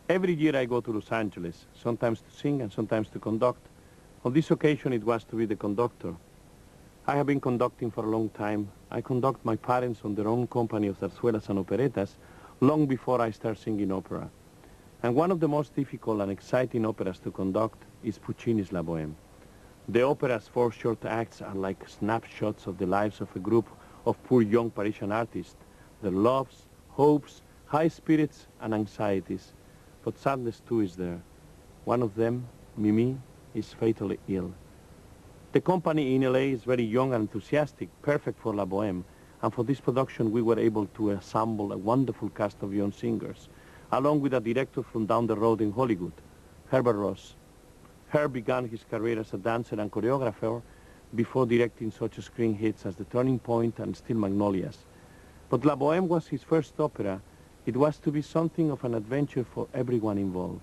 Every year I go to Los Angeles, sometimes to sing and sometimes to conduct. On this occasion it was to be the conductor. I have been conducting for a long time. I conduct my parents on their own company of zarzuelas and operettas long before I start singing opera. And one of the most difficult and exciting operas to conduct is Puccini's La Boheme. The opera's 4 short acts are like snapshots of the lives of a group of poor young Parisian artists, their loves, hopes, high spirits and anxieties. But sadness too is there. One of them, Mimi, is fatally ill. The company in LA is very young and enthusiastic, perfect for La Boheme, and for this production we were able to assemble a wonderful cast of young singers, along with a director from down the road in Hollywood, Herbert Ross. Herb began his career as a dancer and choreographer before directing such screen hits as The Turning Point and Still Magnolias. But La Boheme was his first opera. It was to be something of an adventure for everyone involved.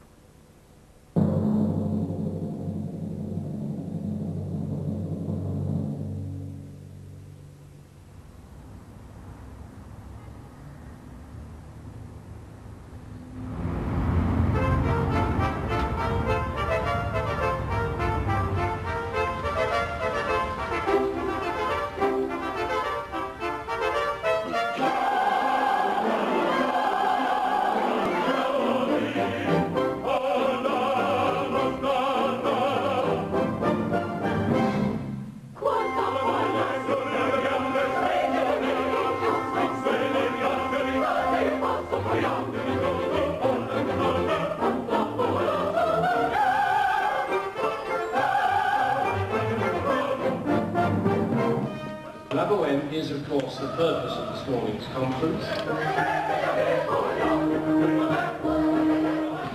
La Boheme is, of course, the purpose of this morning's conference.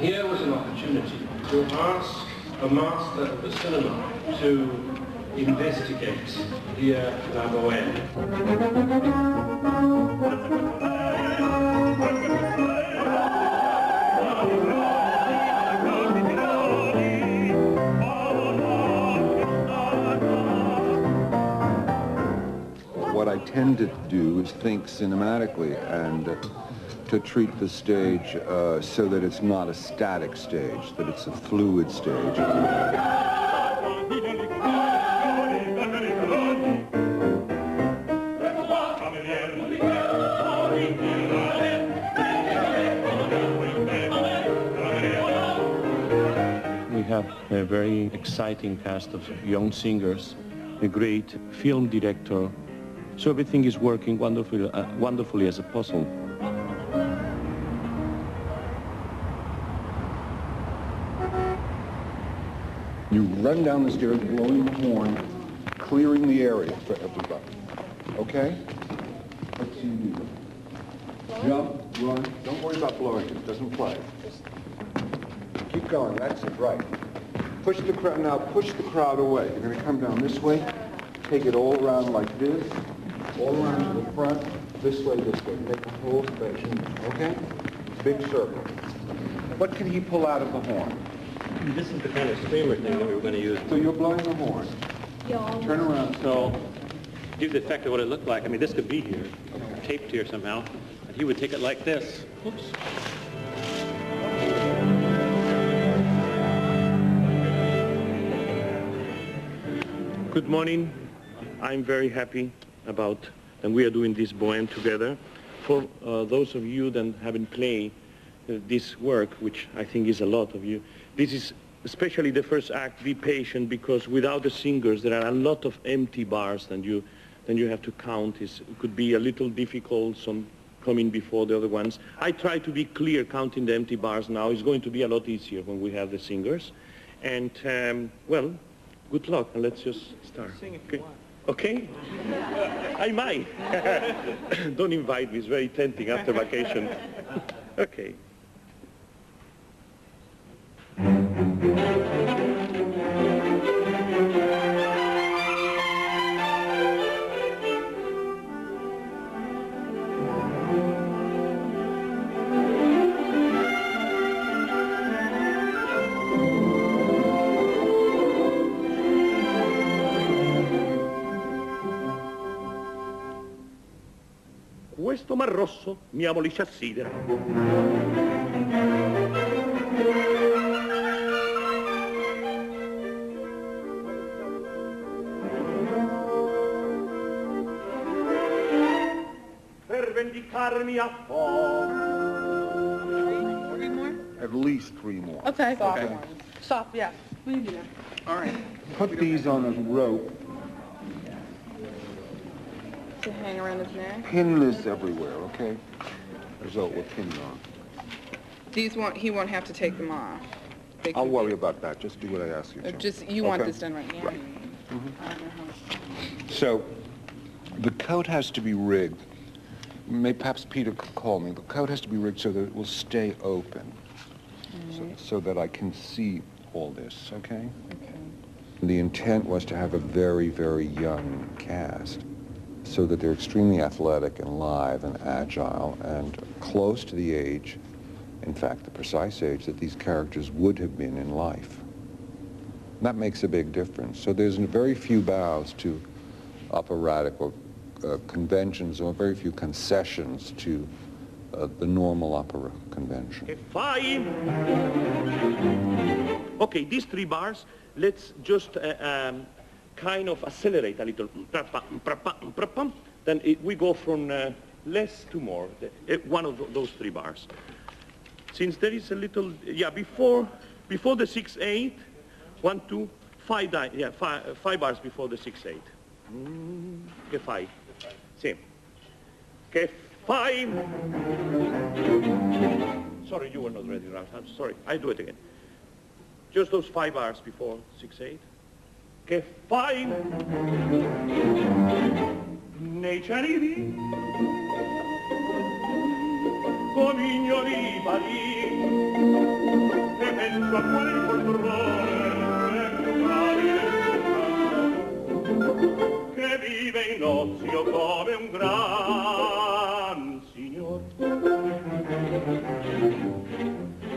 Here was an opportunity to ask a master of the cinema to investigate here La Boheme. What I tend to do is think cinematically and to treat the stage so that it's not a static stage, that it's a fluid stage. We have a very exciting cast of young singers, a great film director, so everything is working wonderfully as a puzzle. You run down the stairs blowing the horn, clearing the area for everybody. Okay? Let's see you do. Jump, run. Don't worry about blowing it. It doesn't play. Keep going. That's it. Right. Push the crowd. Now push the crowd away. You're going to come down this way. Take it all around like this. All around to the front. This way, this way. Make a whole section. Okay? Big circle. What can he pull out of the horn? This is the kind of streamer thing that we were going to use. So you're blowing the horn. Turn around. So, give the effect of what it looked like. I mean, this could be here, taped here somehow, and he would take it like this. Oops. Good morning. I'm very happy about that we are doing this Boheme together. For those of you that haven't played this work, which I think is a lot of you, this is especially the first act. Be patient, because without the singers there are a lot of empty bars that you have to count. It could be a little difficult, some coming before the other ones. I try to be clear counting the empty bars now. It's going to be a lot easier when we have the singers. And well, good luck, and let's just start. Sing if you want. Okay? I might. Don't invite me, it's very tempting after vacation. Okay. Questo mar rosso mi amolisce a sidera. armi a fuoco. 3 more? At least 3 more. Okay. Soft Okay. ones. Soft, yeah. We can do that. All right. Put these on a rope, To hang around his neck. pin this everywhere, okay? Result will pin on. These he won't have to take them off. They I'll can worry be- about that, just do what I ask you to. Just, you want Okay. this done right now. Right. I don't know how. So, the coat has to be rigged. Perhaps Peter could call me. The coat has to be rigged so that it will stay open, so that I can see all this, okay? Okay. The intent was to have a very, very young cast, so that they're extremely athletic and live and agile and close to the age, in fact, the precise age that these characters would have been in life. That makes a big difference. So there's very few bows to operatic or conventions, or very few concessions to the normal opera convention. Che fai? Okay, these 3 bars, let's just kind of accelerate a little. Then we go from less to more, one of those 3 bars. Since there is a little, before the 6/8, 1, 2, 5, 5 bars before the 6/8. Che fai? Sì. Che fai? Sorry, you were not ready, Ralph. I'm sorry. I do it again. Just those 5 bars before 6/8. Che fai? Nei cieli di come ignori pari e penso a quale poltrone più grave che vive in ozio come un gran signor.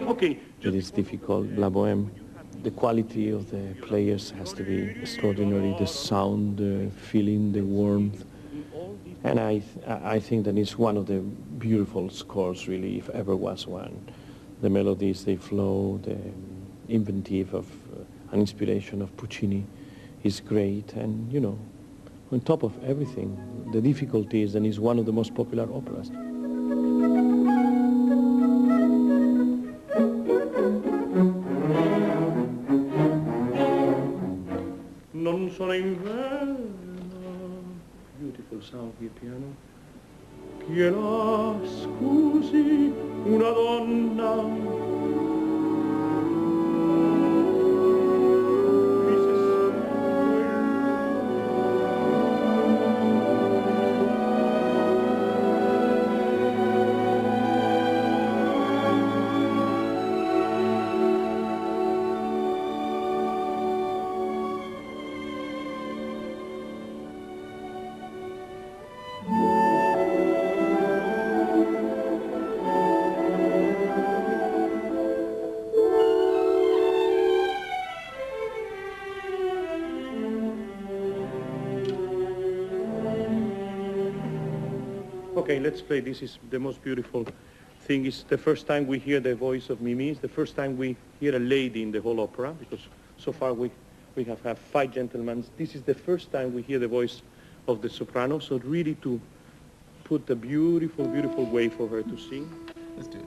Okay. It is difficult, La Boheme. The quality of the players has to be extraordinary, the sound, the feeling, the warmth. And I think that it's one of the beautiful scores, really, if ever was one. The melodies, they flow, the inventive of an inspiration of Puccini is great. And, you know, on top of everything, the difficulty is that it's one of the most popular operas. Non sono inverno, beautiful sound here, piano. Che la scusi una donna. Mi se Okay, let's play. This is the most beautiful thing. It's the first time we hear the voice of Mimi. It's the first time we hear a lady in the whole opera, because so far we have had 5 gentlemen. This is the first time we hear the voice of the soprano, so really to put a beautiful, beautiful way for her to sing. Let's do it.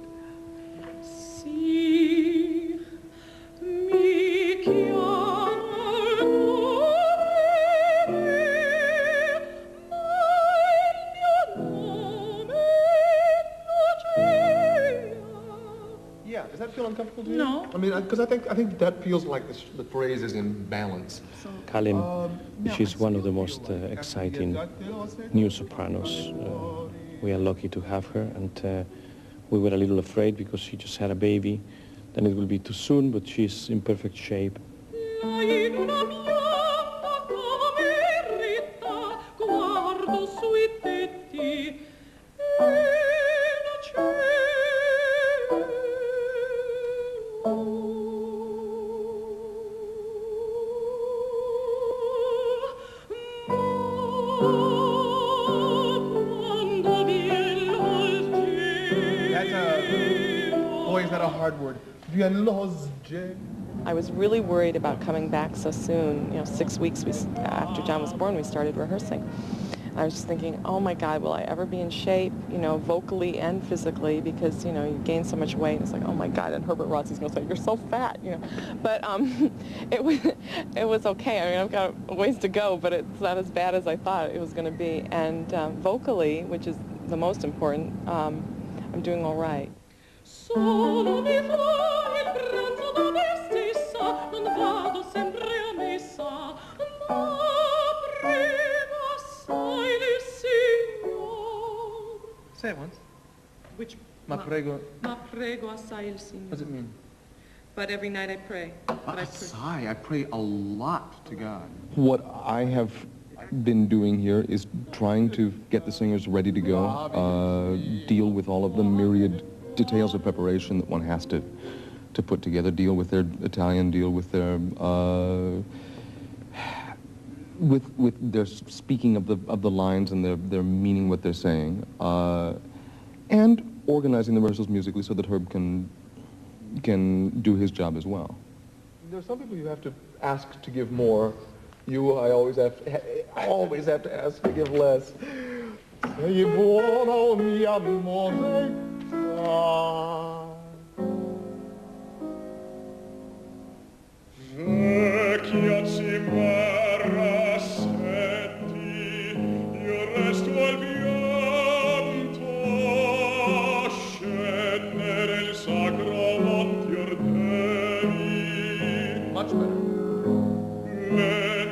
Si mi chiama il Yeah, does that feel uncomfortable to you? No. I mean, because I think that feels like the phrase is in balance. Kalim, she's one of the most exciting new sopranos. We are lucky to have her, and we were a little afraid because she just had a baby. Then it will be too soon, but she's in perfect shape. Boy, is that a hard word. I was really worried about coming back so soon. You know, 6 weeks after John was born, we started rehearsing. I was just thinking, oh my God, will I ever be in shape, you know, vocally and physically, because, you know, you gain so much weight, and it's like, oh my God, and Herbert Rossi's going to say, you're so fat, you know. But it was okay. I mean, I've got a ways to go, but it's not as bad as I thought it was going to be. And vocally, which is the most important, I'm doing all right. Solo mi fa il pranzo da me stessa, non vado sempre a messa, ma prego assai il Signor. Say it once. Which? Ma prego. Ma prego assai il Signor. What does it mean? But every night I pray. I pray a lot to God. What I have been doing here is trying to get the singers ready to go, deal with all of the myriad details of preparation that one has to put together, deal with their Italian, deal with their with their speaking of the lines and their meaning what they're saying, and organizing the rehearsals musically so that Herb can do his job as well. There are some people you have to ask to give more. You, I always have to ask to give less. Sei buona o mia amoretta. Vecchia cimarra setti, io resto al pianto, scendere il sacro monti ordevi. Much better.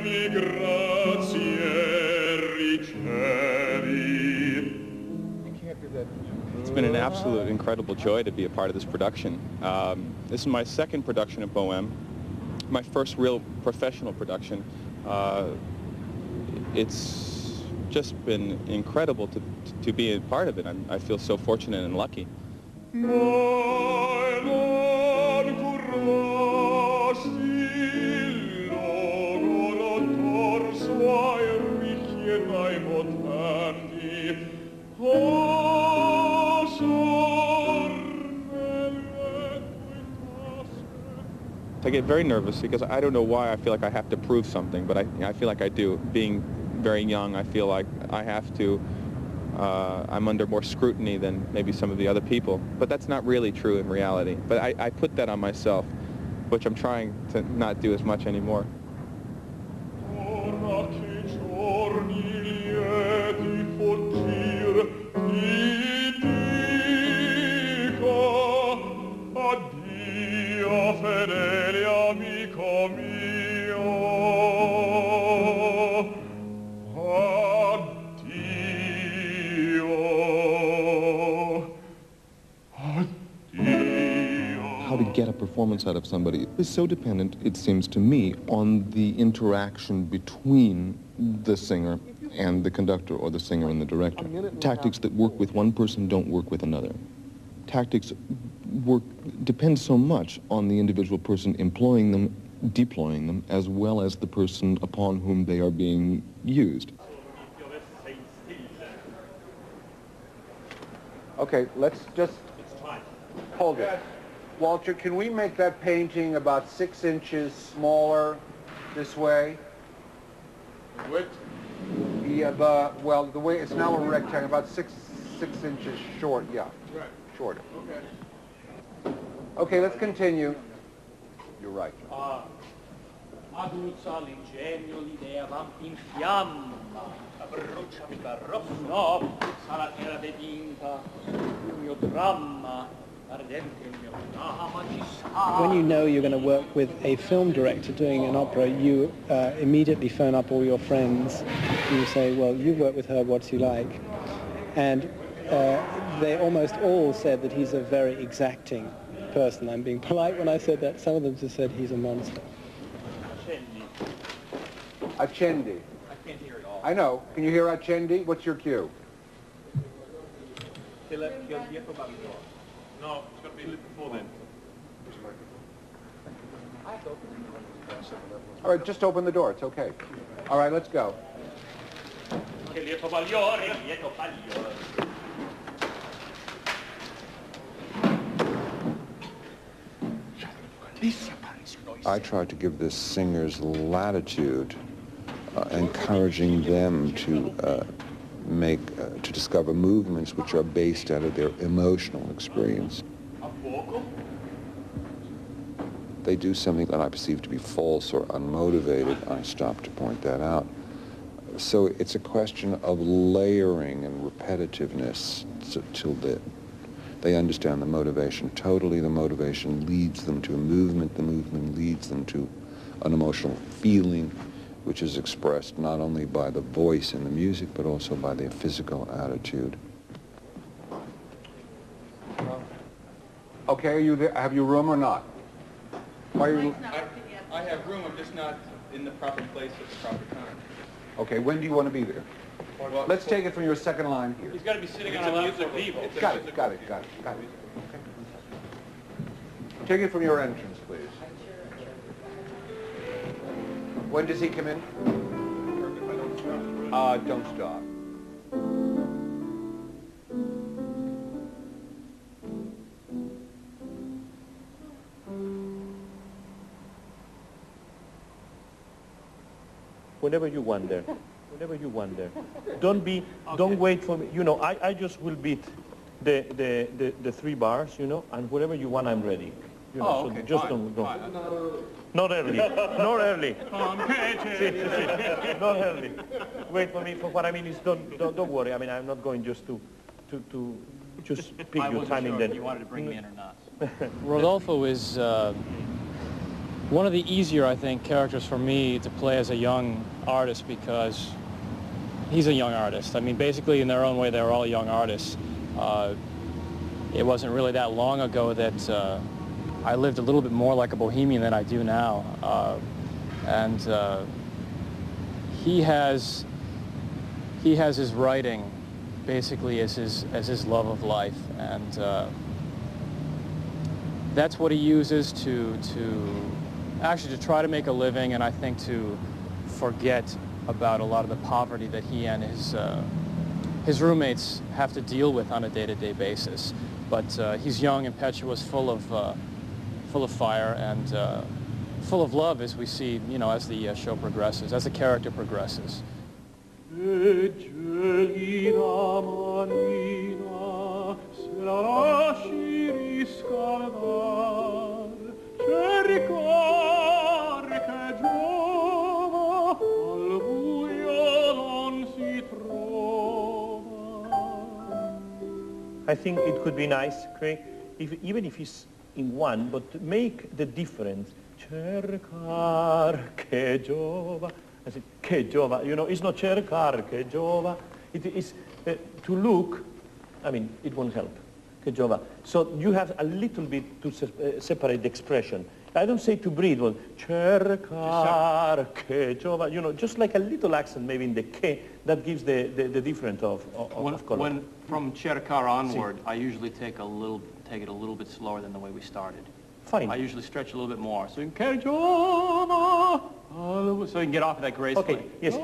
Mi grazie ricevi. You can't do that. It's been an absolute incredible joy to be a part of this production. This is my second production of Boheme, my first real professional production. It's just been incredible to be a part of it. I feel so fortunate and lucky. I get very nervous because I don't know why I feel like I have to prove something, but I feel like I do. Being very young, I feel like I have to, I'm under more scrutiny than maybe some of the other people. But that's not really true in reality. But I put that on myself, which I'm trying to not do as much anymore. Fedele amico mio, addio, addio. How to get a performance out of somebody is so dependent, it seems to me, on the interaction between the singer and the conductor, or the singer and the director. Tactics that work with one person don't work with another. Tactics depend so much on the individual person employing them, deploying them, as well as the person upon whom they are being used. Okay, let's just hold it. Walter, can we make that painting about 6 inches smaller this way? Width? Yeah, well, the way it's now a rectangle, about six inches short, yeah. Right. Shorter. Okay. Okay, let's continue. You're right. Aguzza l'ingegno, l'idea vampi in fiamma, abbruciami barrosso, puzza la terra dipinta, il mio dramma, ardente il mio dramma ci sa. When you know you're going to work with a film director doing an opera, you immediately phone up all your friends. You say, well, you've worked with her, what's he like? And they almost all said that he's a very exacting person. I'm being polite when I said that. Some of them just said he's a monster. Accendi. I can't hear it all. I know. Can you hear accendi? What's your cue? No, it's going to be a little before then. All right, just open the door. It's okay. All right, let's go. I try to give the singers latitude, encouraging them to to discover movements which are based out of their emotional experience. They do something that I perceive to be false or unmotivated. I stop to point that out. So it's a question of layering and repetitiveness till they understand the motivation totally. The motivation leads them to a movement. The movement leads them to an emotional feeling, which is expressed not only by the voice in the music, but also by their physical attitude. Okay, are you there? Have you room or not? Why are you... I have room, I'm just not in the proper place at the proper time. Okay, when do you want to be there? Well, let's take it from your second line here. He's got to be sitting on a lap for people. Got it. Okay. Take it from your entrance, please. When does he come in? Don't stop. Whenever you wonder, don't wait for me. You know, I just will beat the 3 bars, you know, and whenever you want, I'm ready. You know, so just don't go. Not early. Not early. Not early. Wait for me. For what I mean is, don't worry. I mean, I'm not going just to just pick your timing. Then you wanted to bring me in or not. Rodolfo is one of the easier, I think, characters for me to play as a young artist because he's a young artist. I mean, basically, in their own way, they were all young artists. It wasn't really that long ago that I lived a little bit more like a bohemian than I do now. And he has his writing basically as his love of life. And that's what he uses to actually to try to make a living, and I think to forget about a lot of the poverty that he and his roommates have to deal with on a day-to-day basis. But he's young, impetuous, full of fire, and full of love, as we see, you know, as the show progresses, as the character progresses. I think it could be nice, Craig, even if it's in one, but to make the difference. Cercar che giova. I said, che giova. You know, it's not cercar che giova. It is to look. I mean, it won't help. Che giova. So you have a little bit to separate the expression. I don't say to breathe, well, cercar che giova. You know, just like a little accent maybe in the che, that gives the difference of color. When from cercar onward, I usually take it a little bit slower than the way we started. Fine. I usually stretch a little bit more, so you can so you can get off of that gracefully. Okay. Yes.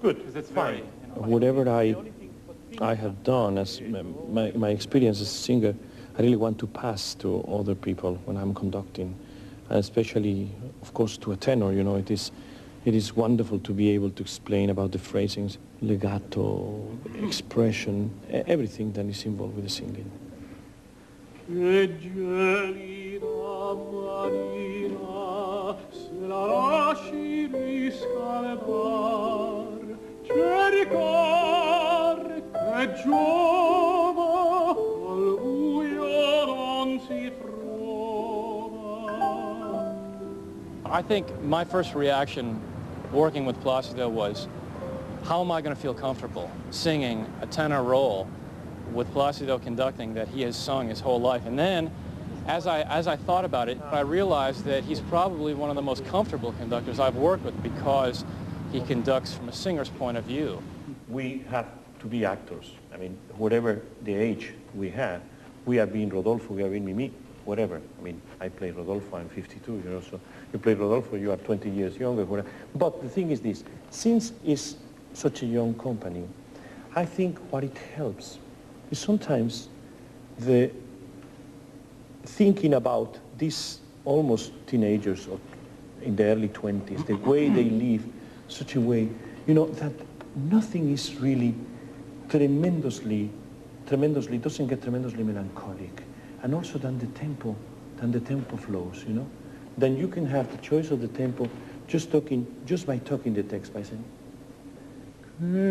Good. Because it's fine. very. You know, Whatever I have done as my experience as a singer, I really want to pass to other people when I'm conducting, and especially, of course, to a tenor. You know, it is wonderful to be able to explain about the phrasings, legato, expression, everything that is involved with the singing. I think my first reaction working with Placido was, how am I going to feel comfortable singing a tenor role with Placido conducting that he has sung his whole life? And then, as I thought about it, I realized that he's probably one of the most comfortable conductors I've worked with because he conducts from a singer's point of view. We have to be actors. I mean, whatever the age we have, we have been Rodolfo, we have been Mimi, whatever. I mean, I play Rodolfo, I'm 52, you know, so you play Rodolfo, you are 20 years younger, whatever. But the thing is this, since it's such a young company, I think what it helps is sometimes the thinking about these almost teenagers in the early 20s, the way they live, such a way, you know, that nothing is really tremendously, doesn't get tremendously melancholic. And also then the tempo flows, you know. Then you can have the choice of the tempo just by talking the text, by saying, yeah.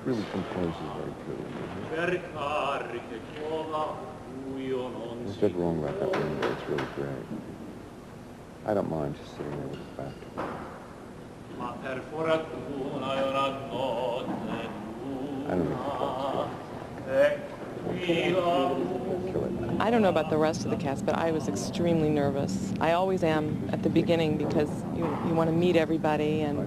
Really composed very good. There's nothing wrong about that window. It's really great. I don't mind just sitting there with his back to me. I don't know I don't know about the rest of the cast, but I was extremely nervous. I always am at the beginning because you want to meet everybody and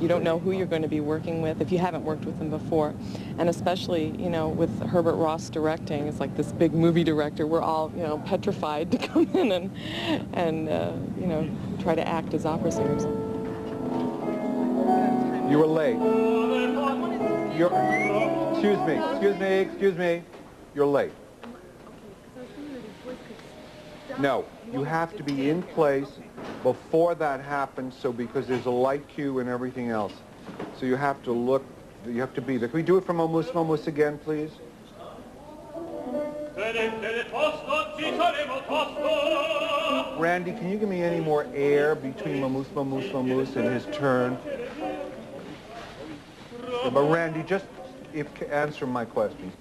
you don't know who you're going to be working with if you haven't worked with them before. And especially, you know, with Herbert Ross directing, it's like this big movie director. We're all, you know, petrified to come in and you know, try to act as opera singers. You were late. Excuse me. You're late. No, you have to be in place before that happens, so because there's a light cue and everything else. So you have to look, you have to be there. Can we do it from Momus again, please? Randy, can you give me any more air between Momus and his turn? But Randy, just answer my question.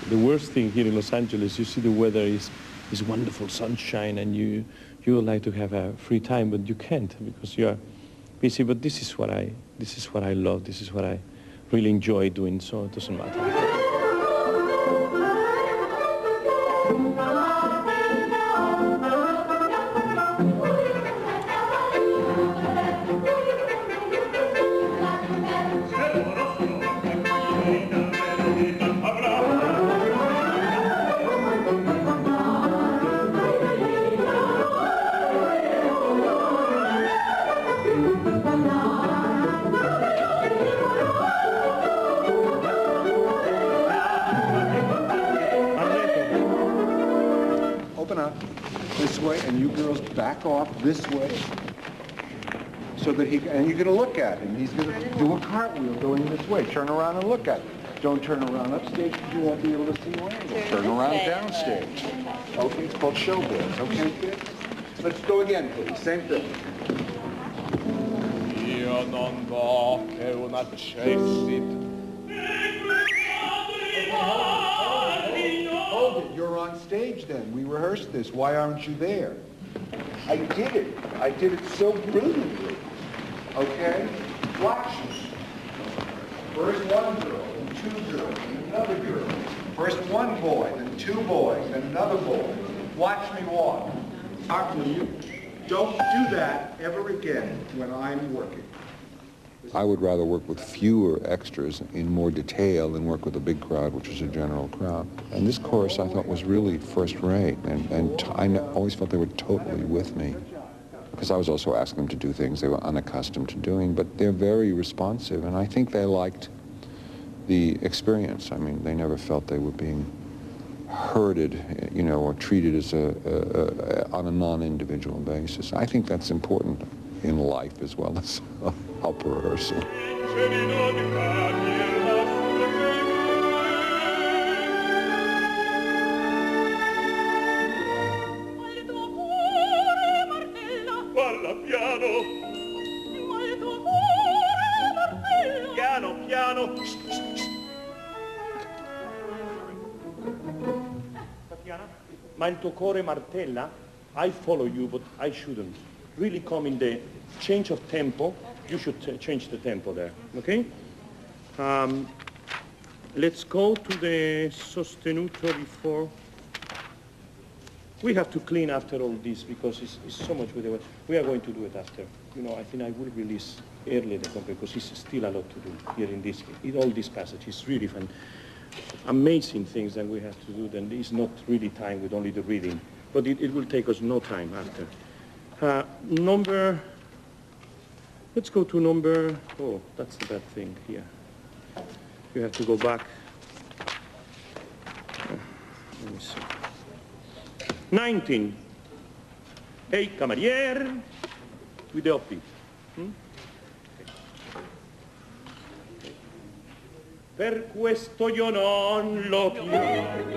The worst thing here in Los Angeles, you see the weather is wonderful sunshine, and you would like to have a free time, but you can't because you are busy. But this is what I love. This is what I really enjoy doing. So it doesn't matter. This way, and you girls back off this way, so that and you're going to look at him. He's going to do a cartwheel going this way. Turn around and look at him. Don't turn around upstage because you won't be able to see Randall. Turn around downstage. Okay, it's called showbiz. Okay, kids? Let's go again, please. Same thing. Io non vo che una cessit. Hold it. You're on stage then. We rehearsed this. Why aren't you there? I did it. I did it so brilliantly. Okay? Watch this. First one girl, then two girls, then another girl. First one boy, then two boys, then another boy. Watch me walk. Don't do that ever again when I'm working. I would rather work with fewer extras in more detail than work with a big crowd, which is a general crowd. And this chorus I thought was really first-rate, and I always felt they were totally with me, because I was also asking them to do things they were unaccustomed to doing, but they're very responsive, and I think they liked the experience. I mean, they never felt they were being herded, you know, or treated as on a non-individual basis. I think that's important in life as well as opera rehearsal. Piano, piano. Tatiana, ma il tuo cuore martella? I follow you, but I shouldn't. Really come in the change of tempo. You should change the tempo there, okay? Let's go to the sostenuto before. We have to clean after all this because it's so much with the. We are going to do it after. You know, I think I will release early the tempo because it's still a lot to do here in all this passage. It's really fun. Amazing things that we have to do. Then it's not really time with only the reading, but it will take us no time after. Let's go to number, oh, that's the bad thing here. You have to go back. Let me see. 19. Hey, cameriere, with the offbeat. Per questo io non lo chiedo.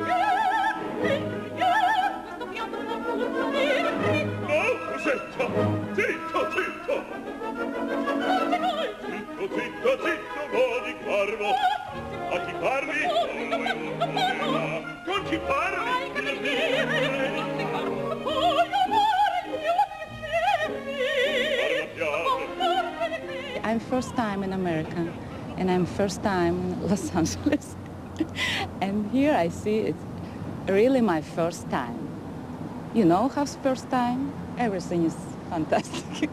Zitto, zitto, zitto. Zitto, zitto, zitto, mo di carlo. A chi parli? Con chi parli? I'm first time in America, and I'm first time in Los Angeles. And here I see it's really my first time. You know how's first time? Everything is fantastic.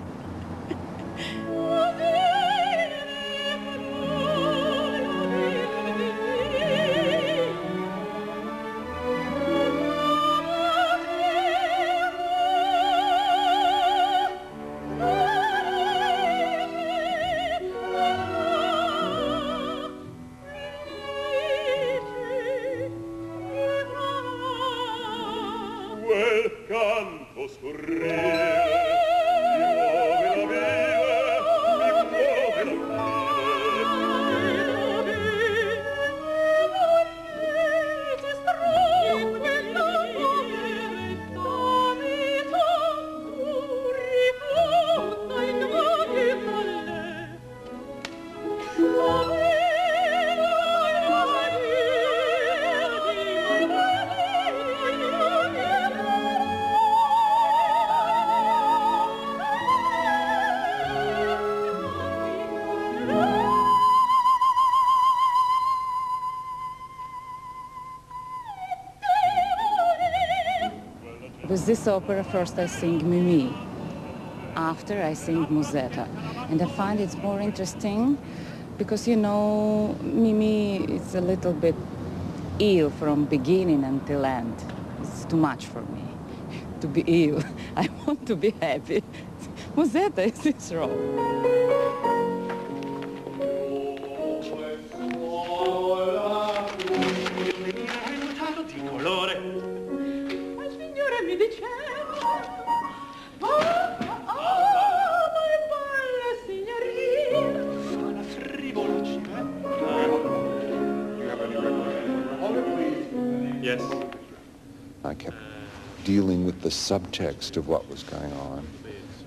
With this opera, first I sing Mimi. After I sing Musetta. And I find it's more interesting because, you know, Mimi is a little bit ill from beginning until end. It's too much for me to be ill. I want to be happy. Musetta is its role. Yes. I kept dealing with the subtext of what was going on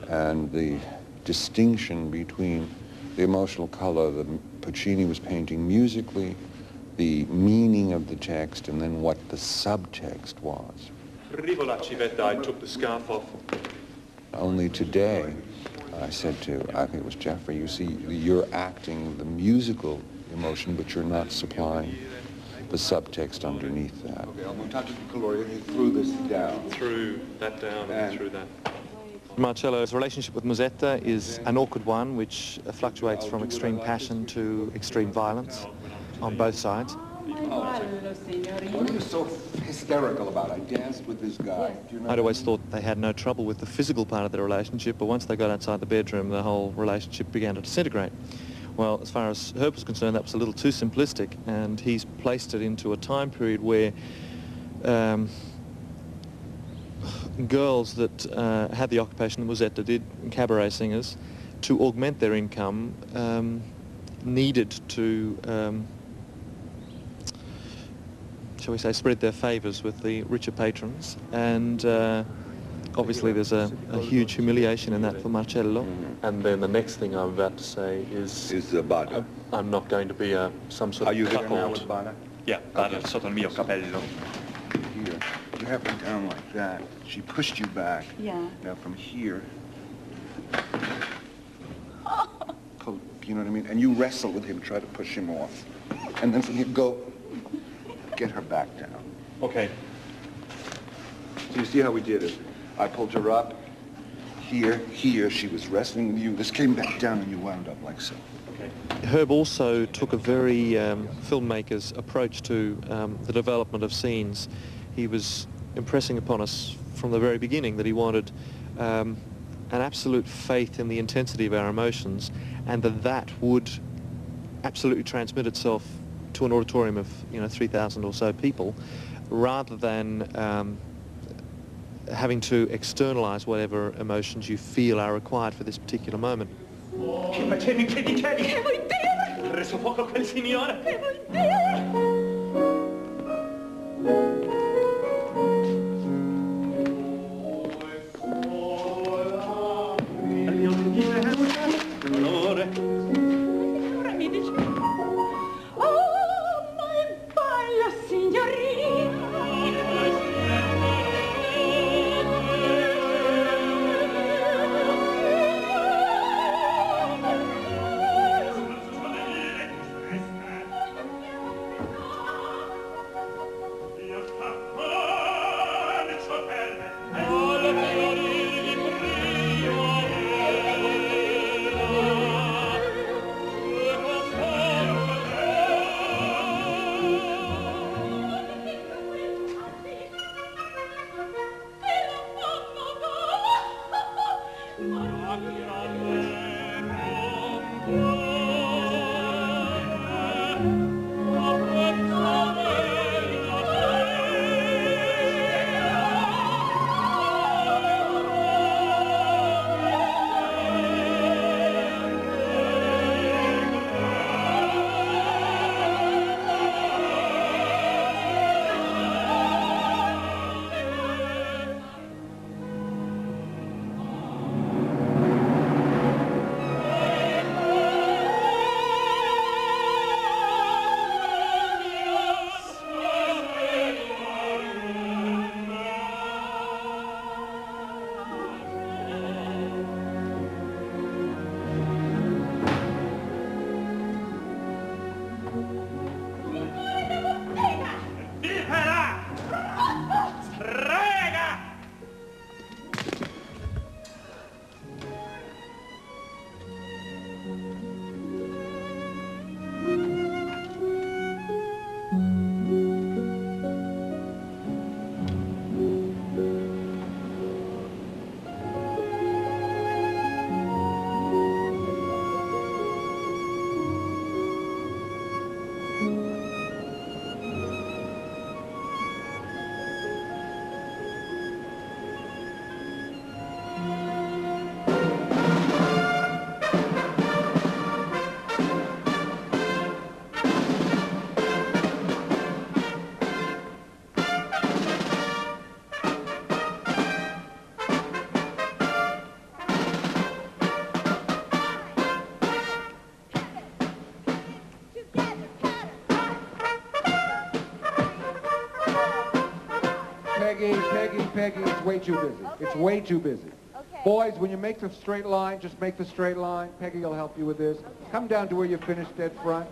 and the distinction between the emotional color that Puccini was painting musically, the meaning of the text, and then what the subtext was. Rivola Civetta, I took the scarf off. Only today, I said to, I think it was Jeffrey, you see, you're acting the musical emotion, but you're not supplying the subtext underneath that. Okay, I'll move to Gloria. He threw this down. Threw that down and threw that. Marcello's relationship with Musetta is an awkward one, which fluctuates from extreme passion to extreme violence on both sides. What are you so hysterical about? I danced with this guy. Do you know I'd always thought they had no trouble with the physical part of the relationship, but once they got outside the bedroom, the whole relationship began to disintegrate. Well, as far as Herb was concerned, that was a little too simplistic, and he's placed it into a time period where girls that had the occupation that Musetta did, cabaret singers, to augment their income, needed to, shall we say, spread their favours with the richer patrons, and obviously there's a huge humiliation in that for Marcello. And then the next thing I'm about to say is Bada. I'm not going to be some sort Are of you there now cuckold. with Bada? Yeah, Bada sotto il mio capello. Here. You have her down like that. She pushed you back. Yeah. Now from here. Pull, you know what I mean? And you wrestle with him, try to push him off. And then from here, go. Get her back down. Okay. So you see how we did it? I pulled her up. Here, she was wrestling with you. This came back down and you wound up like so. Herb also took a very filmmaker's approach to the development of scenes. He was impressing upon us from the very beginning that he wanted an absolute faith in the intensity of our emotions, and that would absolutely transmit itself to an auditorium of 3,000 or so people, rather than having to externalize whatever emotions you feel are required for this particular moment. Che facevi? Che dicevi? Che vuoi dire? Reso fuoco quel signore? Che vuoi dire? Ora mi dice, oh, ma bella signorina. Peggy, it's way too busy. Okay. It's way too busy. Okay. Boys, when you make the straight line, just make the straight line. Peggy will help you with this. Okay. Come down to where you finished dead front.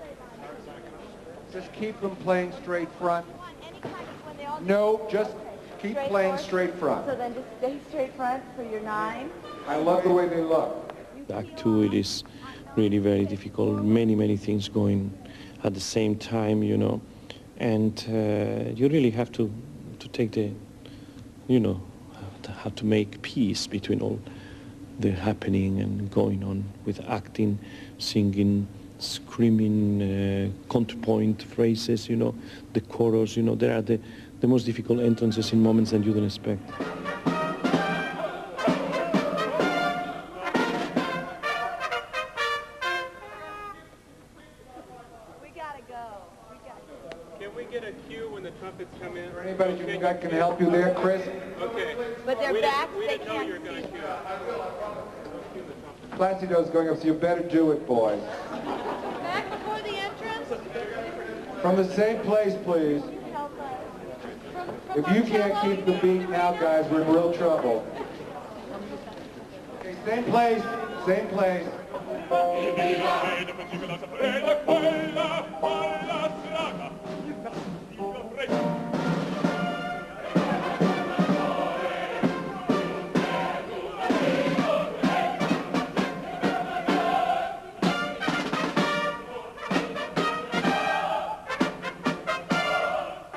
Just keep them playing straight front. No, just Keep playing straight front. So then just stay straight front for your 9. I love the way they look. Act 2, it is really very difficult. Many things going at the same time, you know. And you really have to take the, you know, have to make peace between all the happening and going on with acting, singing, screaming, counterpoint phrases, you know, the chorus, you know, they are the most difficult entrances in moments that you don't expect. Can we get a cue when the trumpets come in? Anybody you think that can help you there, Chris? Okay. But they're back, We they didn't know can't you were going to cue. Placido's going up, so you better do it, boys. Back before the entrance? From the same place, please. If you can't keep the beat now, guys, we're in real trouble. Okay, same place, same place.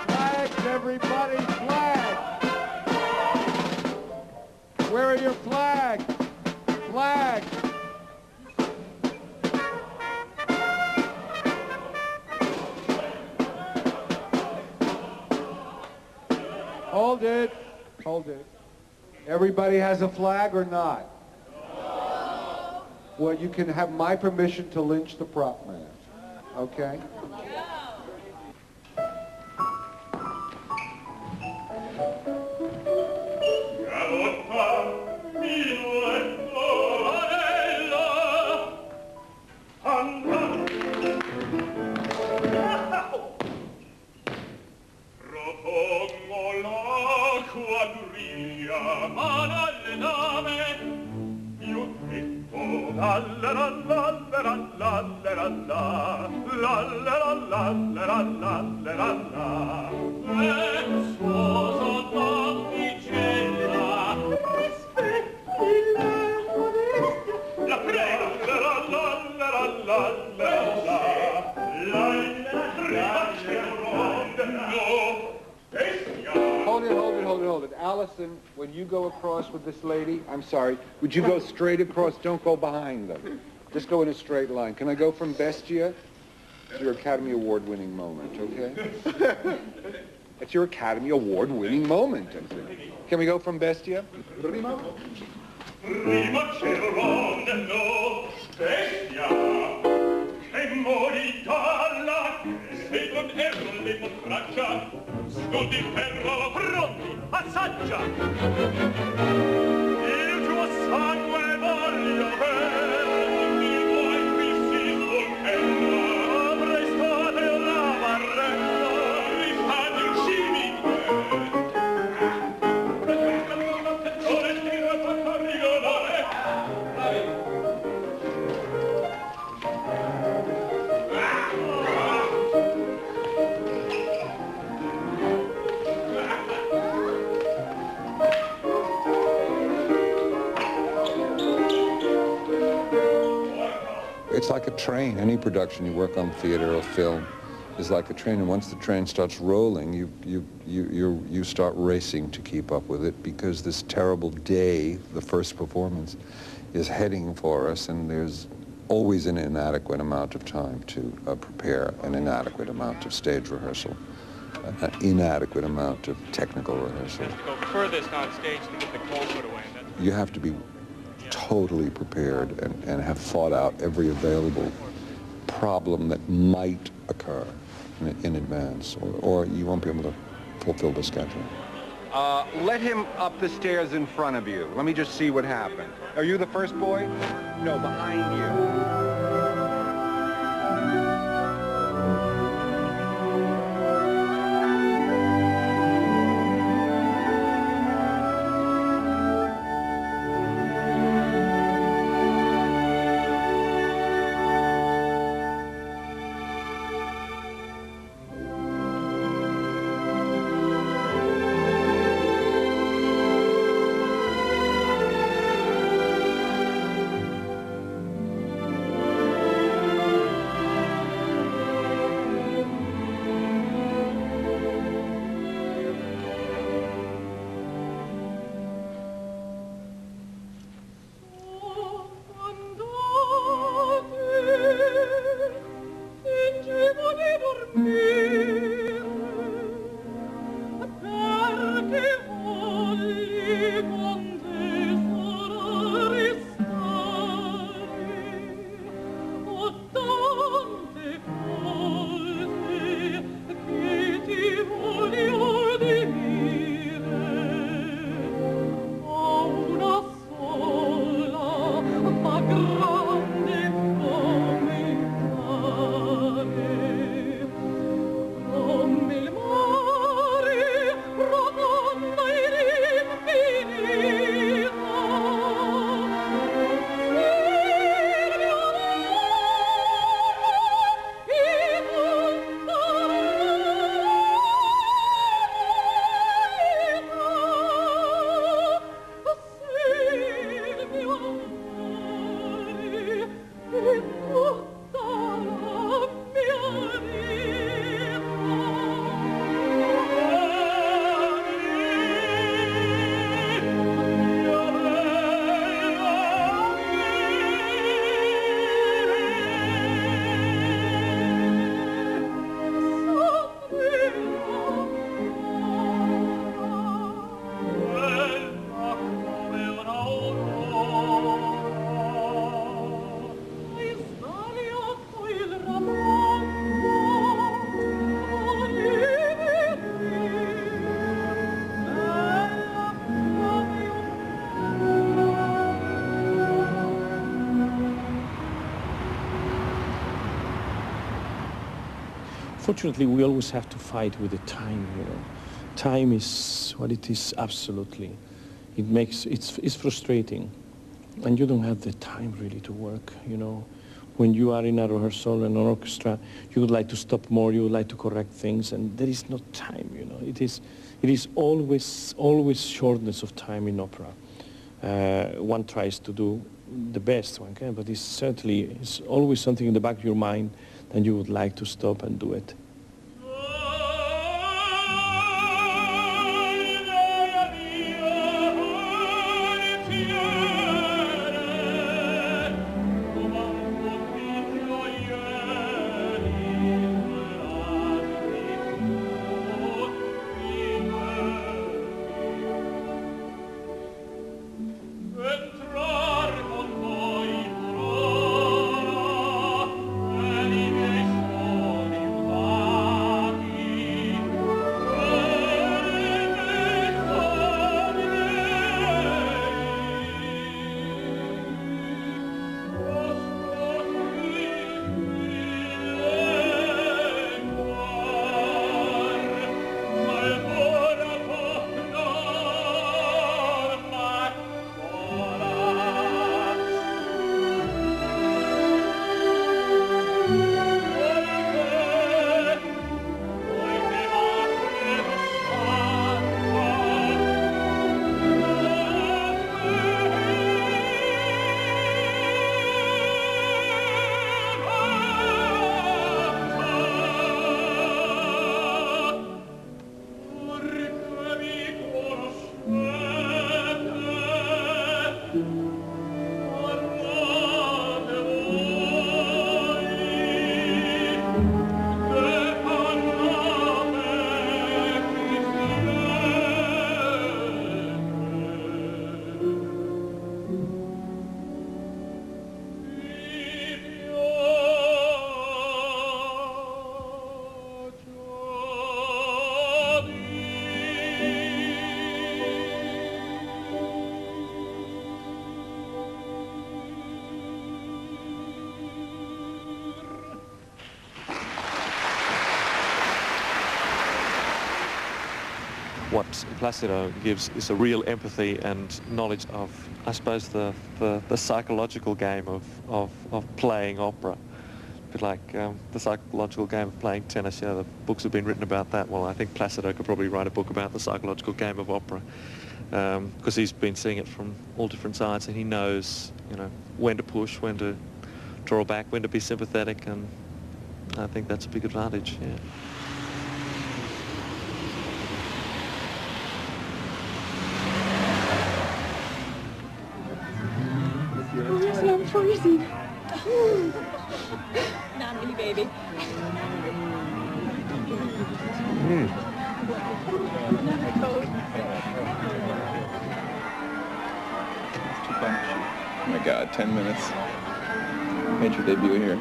Flags, everybody, flags! Where are your flags? Flags! Hold it. Hold it. Everybody has a flag or not? Well, you can have my permission to lynch the prop man. Okay? Hold it. Allison, when you go across with this lady, I'm sorry, would you go straight across? Don't go behind them. Just go in a straight line. Can I go from Bestia? It's your Academy Award-winning moment, okay? It's your Academy Award-winning moment. Can we go from Bestia? Prima c'ero nello bestia e morì dalla se non erro le mostraccia sto di ferro pronti assaggia il tuo sangue voglio per il tuo invisito che avrei state la barretta rifatti uccimi It's like a train. Any production you work on, theater or film, is like a train. And once the train starts rolling, you start racing to keep up with it, because this terrible day, the first performance, is heading for us, and there's always an inadequate amount of time to prepare, an inadequate amount of stage rehearsal, an inadequate amount of technical rehearsal. You have to go furthest on stage to get the cold put away. You have to be totally prepared and have thought out every available problem that might occur in advance, or you won't be able to fulfill the schedule. Let him up the stairs in front of you. Let me just see what happened. Are you the first boy? No, behind you. unfortunately, we always have to fight with the time, you know. Time is what it is, absolutely. It's frustrating. And you don't have the time really to work, you know. When you are in a rehearsal and an orchestra, you would like to stop more, you would like to correct things, and there is no time, you know. It is always shortness of time in opera. One tries to do the best one can, but it's always something in the back of your mind that you would like to stop and do it. What Placido gives is a real empathy and knowledge of, I suppose, the psychological game of playing opera. A bit like the psychological game of playing tennis. The books have been written about that. Well, I think Placido could probably write a book about the psychological game of opera, because he's been seeing it from all different sides, and he knows, when to push, when to draw back, when to be sympathetic, and I think that's a big advantage. Yeah. I'm freezing. Not me, baby. Oh my God, 10 minutes. Made your debut here.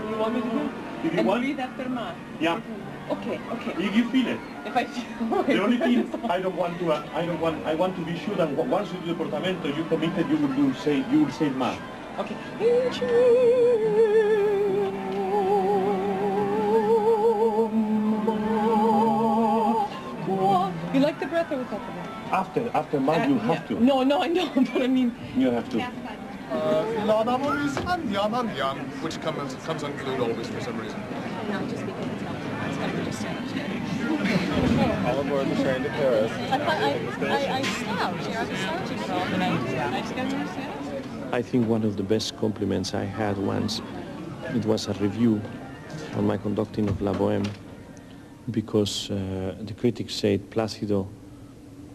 You want me to do? And breathe after mine. Yeah. Okay. You feel it. If I feel the only thing I want to be sure that once you do the portamento, you committed, you will say ma. Okay. You like the breath or without the breath? After ma, you have to. No, I know, but I mean. You have to. Which comes unglued always for some reason. No, just because it's not. It's got to be just All aboard the train to Paris. I slouch. I was slouching for all the night. I just got to understand. I think one of the best compliments I had once, it was a review on my conducting of La Boheme, because the critics said Placido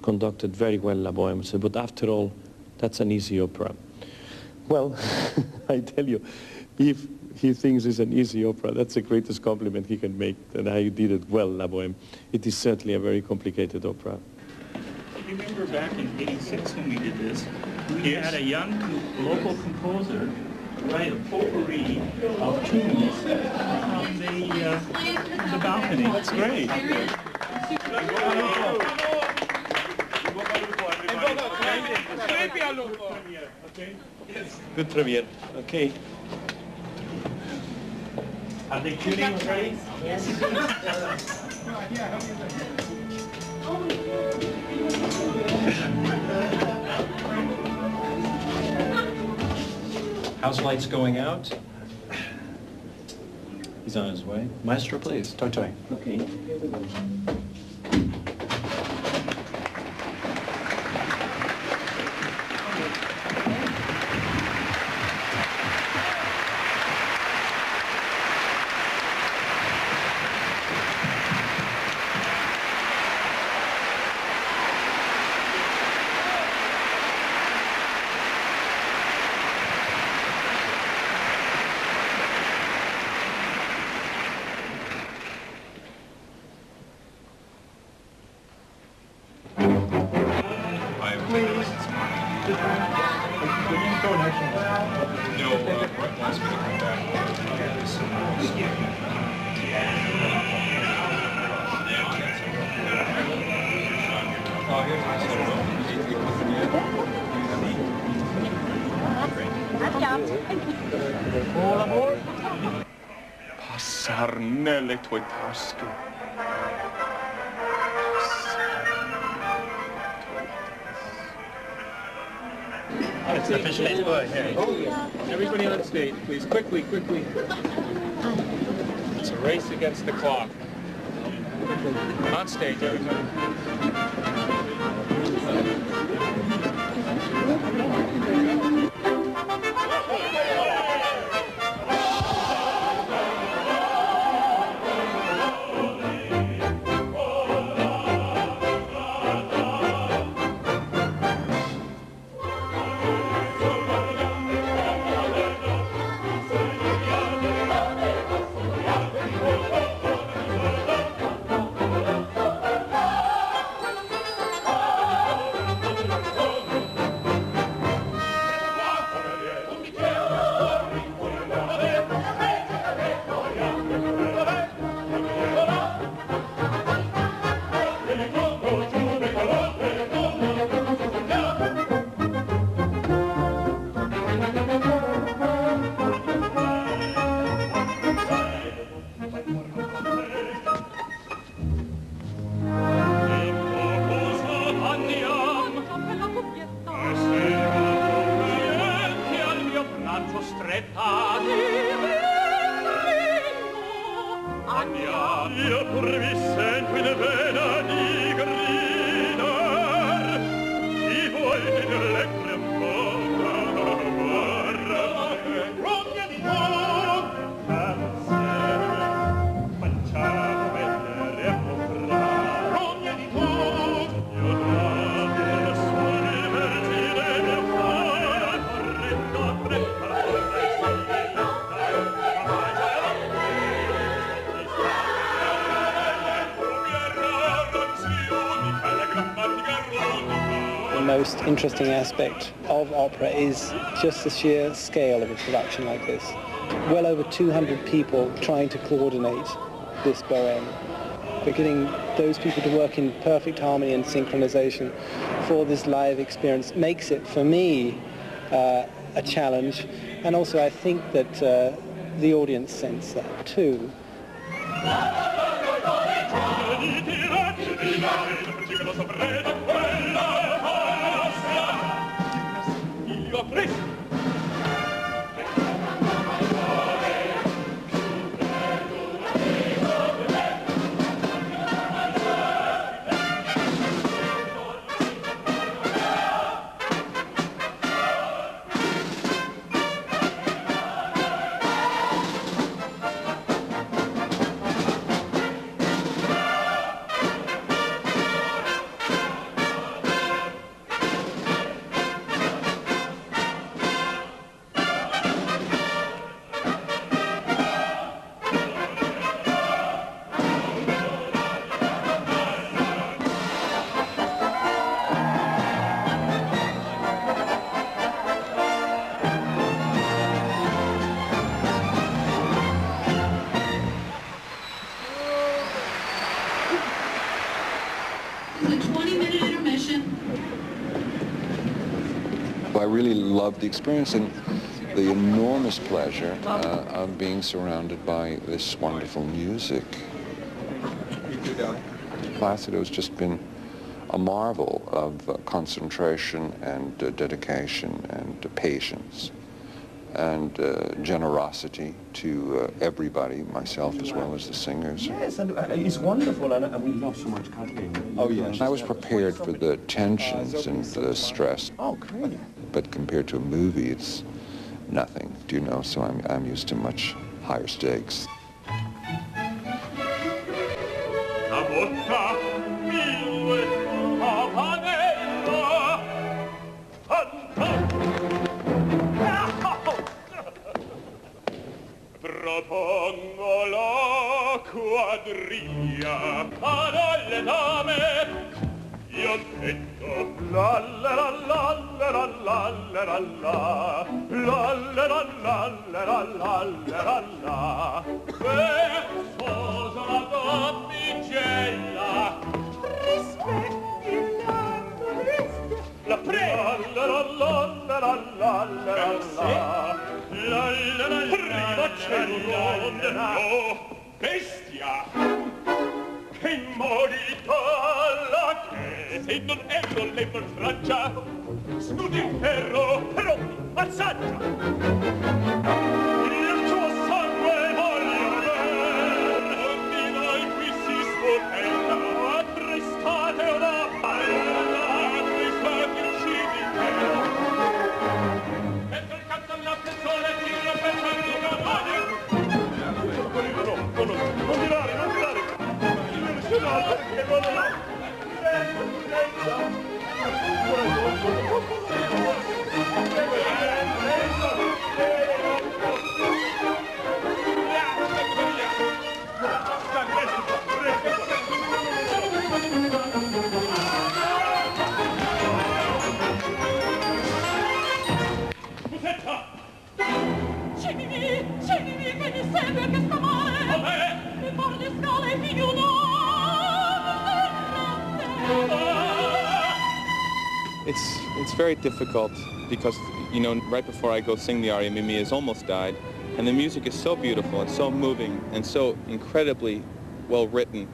conducted very well La Boheme. So, but after all, that's an easy opera. Well, I tell you, if he thinks it's an easy opera, that's the greatest compliment he can make, that I did it well, La Boheme. It is certainly a very complicated opera. You remember back in '86 when we did this, we had a young local composer write a potpourri of tunes from the balcony. That's great. Good premiere. Okay. Are the tunings ready? Yes. House lights going out. He's on his way. Maestro, please. Toi. Okay. Here we go. Passar nelle tue tasche. It's an official boy. Everybody on stage, please. Quickly. It's a race against the clock. On stage, everybody. Most interesting aspect of opera is just the sheer scale of a production like this. Well over 200 people trying to coordinate this Boheme. But getting those people to work in perfect harmony and synchronization for this live experience makes it, for me, a challenge. And also I think that the audience sense that too. I really loved the experience and the enormous pleasure of being surrounded by this wonderful music. Placido's just been a marvel of concentration and dedication and patience and generosity to everybody, myself as well as the singers. Yes, and it's wonderful, and we love so much Kathleen. Oh, yes. I was prepared for the tensions and the stress. Oh, great. But compared to a movie, it's nothing, do you know? So I'm used to much higher stakes. Propongo la quadrilla ad alle dame. Io detto la la la la la la la la la la la la la la la la versosa la damigella rispetti la foresta la prega la la la la la la la prima c'è bestia che morito alla che se non erro le forfraccia studi il ferro però mazzaggia il tuo sangue voglio ver non mi vai qui si spotella apprestate una balla apprestate il cimitero dentro il canto alla persona tira per farlo cavare non tirare perché non Scendimi, che mi segue che sta male. Mi porta le scale e figlio It's very difficult because, you know, right before I go sing the aria, Mimi has almost died, and the music is so beautiful and so moving and so incredibly well written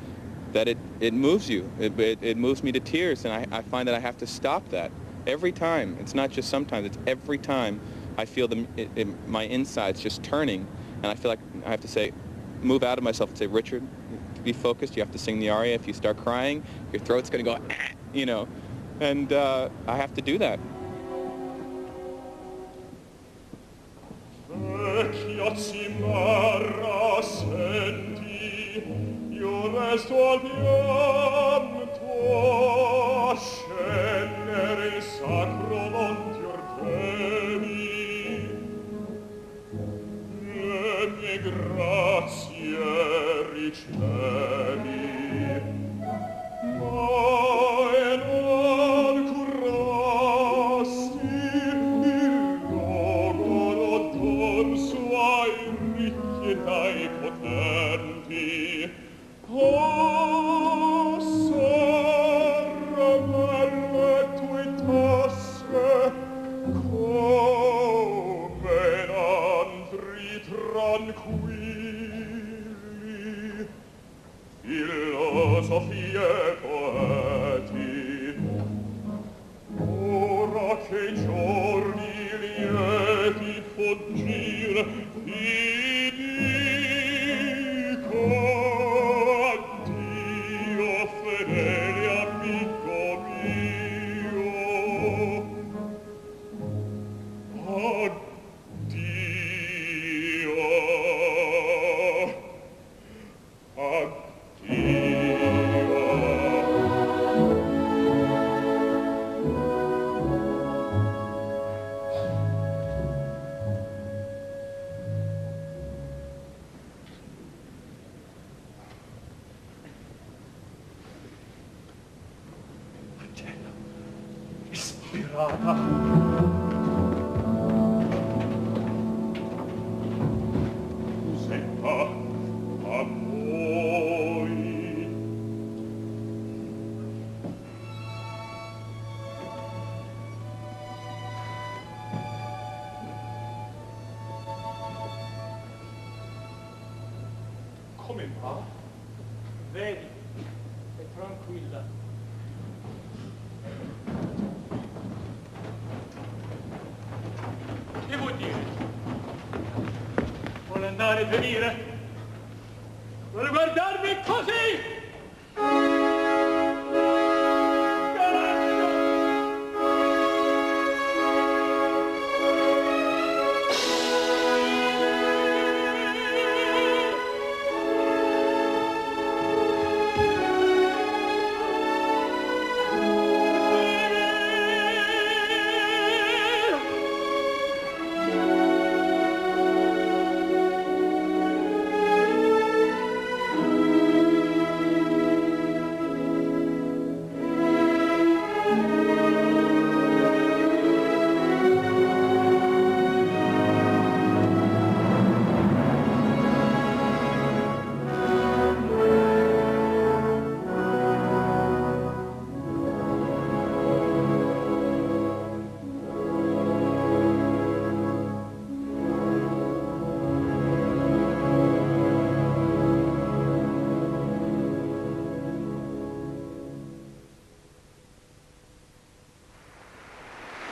that it moves you. It moves me to tears, and I find that I have to stop that every time. It's not just sometimes, it's every time I feel my insides just turning, and I feel like I have to say, move out of myself and say, Richard, be focused, you have to sing the aria. If you start crying, your throat's going to go, you know, and I have to do that. Vecchia cimarra, senti, io resto al pianto, a scendere il sacro monte Ortemi. Le mie grazie ricevi, ma non curasti il logo d'orso ai ricchi ed ai potenti. Oh, serrabelle tue tasse, come n'andri tranquilli, filosofie e poeti. Ora che i giorni lieti fuggir, ti dico addio, fedele amico mio. Addio. Ispirata. Giuseppa, a voi. Vedi, è tranquilla. Che vuol dire? Vuole andare e venire? Vuole guardarmi così?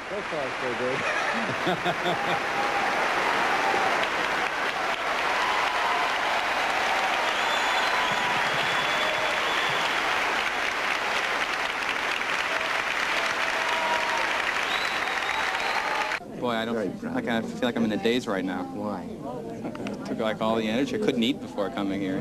So far, so good. Boy, I kind of feel like I'm in a daze right now. Why? Took like all the energy. I couldn't eat before coming here.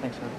Thanks, man.